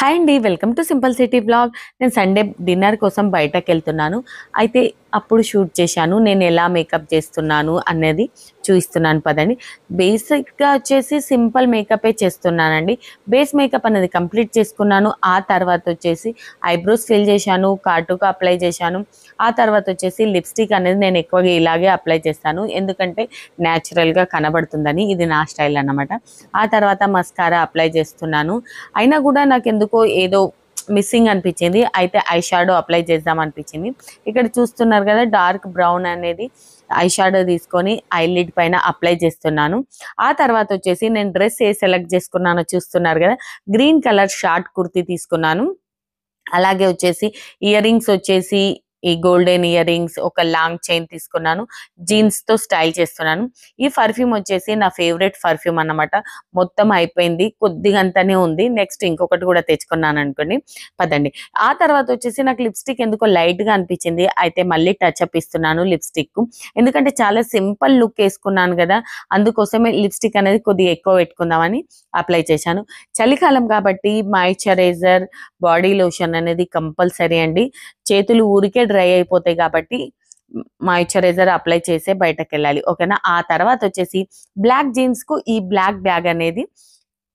Hi అండి, welcome to simple city blog. నేను Sunday dinner కోసం బయటకెళ్తున్నాను. అయితే అప్పుడు షూట్ చేశాను. నేను ఎలా మేకప్ చేస్తున్నాను అనేది చూపిస్తున్నాను పదండి. బేసిక్గా వచ్చేసి సింపుల్ మేకపే చేస్తున్నానండి. బేస్ మేకప్ అనేది కంప్లీట్ చేసుకున్నాను. ఆ తర్వాత వచ్చేసి ఐబ్రోస్ ఫిల్ చేశాను, కాటుక అప్లై చేశాను. ఆ తర్వాత వచ్చేసి లిప్స్టిక్ అనేది నేను ఎక్కువగా ఇలాగే అప్లై చేస్తాను, ఎందుకంటే న్యాచురల్గా కనబడుతుందని. ఇది నా స్టైల్ అన్నమాట. ఆ తర్వాత మస్కారా అప్లై చేస్తున్నాను. అయినా కూడా నాకు ఎందుకో ఏదో మిస్సింగ్ అనిపించింది. అయితే ఐ షాడో అప్లై చేద్దాం అనిపించింది. ఇక్కడ చూస్తున్నారు కదా, డార్క్ బ్రౌన్ అనేది ఐ షాడో తీసుకొని ఐలిడ్ పైన అప్లై చేస్తున్నాను. ఆ తర్వాత వచ్చేసి నేను డ్రెస్ ఏ సెలెక్ట్ చేసుకున్నానో చూస్తున్నారు కదా, గ్రీన్ కలర్ షార్ట్ కుర్తీ తీసుకున్నాను. అలాగే వచ్చేసి ఇయర్ రింగ్స్ వచ్చేసి ఈ గోల్డెన్ ఇయర్ రింగ్స్, ఒక లాంగ్ చైన్ తీసుకున్నాను. జీన్స్తో స్టైల్ చేస్తున్నాను. ఈ పర్ఫ్యూమ్ వచ్చేసి నా ఫేవరెట్ పర్ఫ్యూమ్ అన్నమాట. మొత్తం అయిపోయింది, కొద్దిగంతనే ఉంది. నెక్స్ట్ ఇంకొకటి కూడా తెచ్చుకున్నాను అనుకోండి. పదండి. ఆ తర్వాత వచ్చేసి నాకు లిప్స్టిక్ ఎందుకో లైట్గా అనిపించింది. అయితే మళ్ళీ టచ్ అప్ ఇస్తున్నాను లిప్స్టిక్, ఎందుకంటే చాలా సింపుల్ లుక్ వేసుకున్నాను కదా, అందుకోసమే లిప్స్టిక్ అనేది కొద్దిగా ఎక్కువ పెట్టుకుందామని అప్లై చేశాను. చలికాలం కాబట్టి మాయిశ్చరైజర్, బాడీ లోషన్ అనేది కంపల్సరీ అండి. చేతులు ఊరికే డ్రై అయిపోతాయి కాబట్టి మాయిశ్చరైజర్ అప్లై చేసే బయటకు వెళ్ళాలి, ఓకేనా. ఆ తర్వాత వచ్చేసి బ్లాక్ జీన్స్ కు ఈ బ్లాక్ బ్యాగ్ అనేది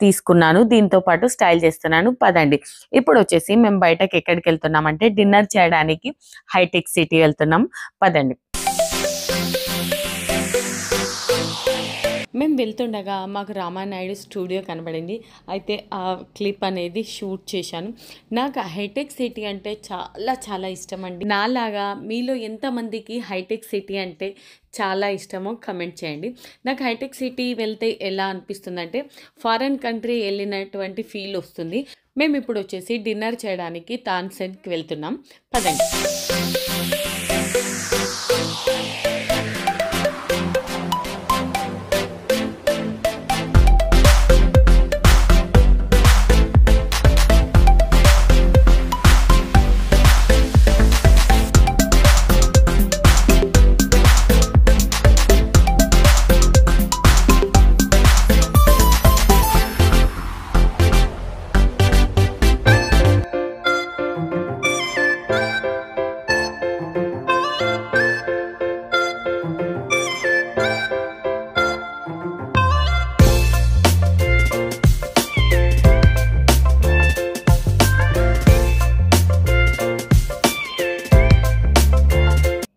తీసుకున్నాను. దీంతో పాటు స్టైల్ చేస్తున్నాను. పదండి. ఇప్పుడు వచ్చేసి మేము బయటకు ఎక్కడికి వెళ్తున్నామంటే డిన్నర్ చేయడానికి హైటెక్ సిటీ వెళ్తున్నాం. పదండి. మేము వెళ్తుండగా మాకు రామానాయుడు స్టూడియో కనబడింది. అయితే ఆ క్లిప్ అనేది షూట్ చేశాను. నాకు హైటెక్ సిటీ అంటే చాలా చాలా ఇష్టం అండి. నాలాగా మీలో ఎంతమందికి హైటెక్ సిటీ అంటే చాలా ఇష్టమో కమెంట్ చేయండి. నాకు హైటెక్ సిటీ వెళ్తే ఎలా అనిపిస్తుందంటే ఫారెన్ కంట్రీ వెళ్ళినటువంటి ఫీల్ వస్తుంది. మేము ఇప్పుడు వచ్చేసి డిన్నర్ చేయడానికి తాన్సెన్కి వెళ్తున్నాం. పదండి.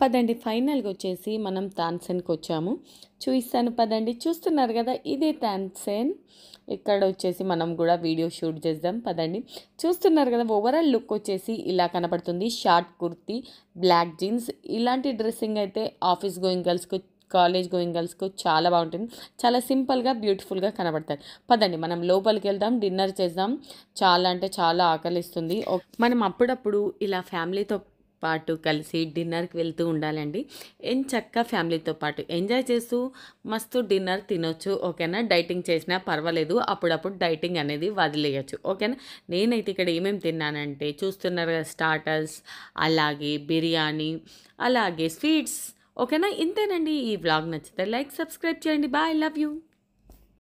పదండి, ఫైనల్గా వచ్చేసి మనం తాన్సెన్కి వచ్చాము. చూపిస్తాను పదండి. చూస్తున్నారు కదా, ఇదే తాన్సెన్. ఇక్కడ వచ్చేసి మనం కూడా వీడియో షూట్ చేద్దాం. పదండి. చూస్తున్నారు కదా, ఓవరాల్ లుక్ వచ్చేసి ఇలా కనపడుతుంది. షార్ట్ కుర్తీ, బ్లాక్ జీన్స్, ఇలాంటి డ్రెస్సింగ్ అయితే ఆఫీస్ గోయింగ్ గర్ల్స్కు, కాలేజ్ గోయింగ్ గర్ల్స్కు చాలా బాగుంటుంది. చాలా సింపుల్గా బ్యూటిఫుల్గా కనబడతారు. పదండి మనం లోపలికి వెళ్దాం, డిన్నర్ చేద్దాం. చాలా అంటే చాలా ఆకలిస్తుంది. మనం అప్పుడప్పుడు ఇలా ఫ్యామిలీతో పాటు కలిసి డిన్నర్కి వెళ్తూ ఉండాలండి. చక్కగా ఫ్యామిలీతో పాటు ఎంజాయ్ చేస్తూ మస్తు డిన్నర్ తినొచ్చు, ఓకేనా. డైటింగ్ చేసినా పర్వాలేదు, అప్పుడప్పుడు డైటింగ్ అనేది వదిలేయచ్చు, ఓకేనా. నేనైతే ఇక్కడ ఏమేమి తిన్నానంటే చూస్తున్నారు కదా, స్టార్టర్స్, అలాగే బిర్యానీ, అలాగే స్వీట్స్, ఓకేనా. ఇంతేనండి. ఈ వ్లాగ్ నచ్చితే లైక్, సబ్స్క్రైబ్ చేయండి. Bye, love you.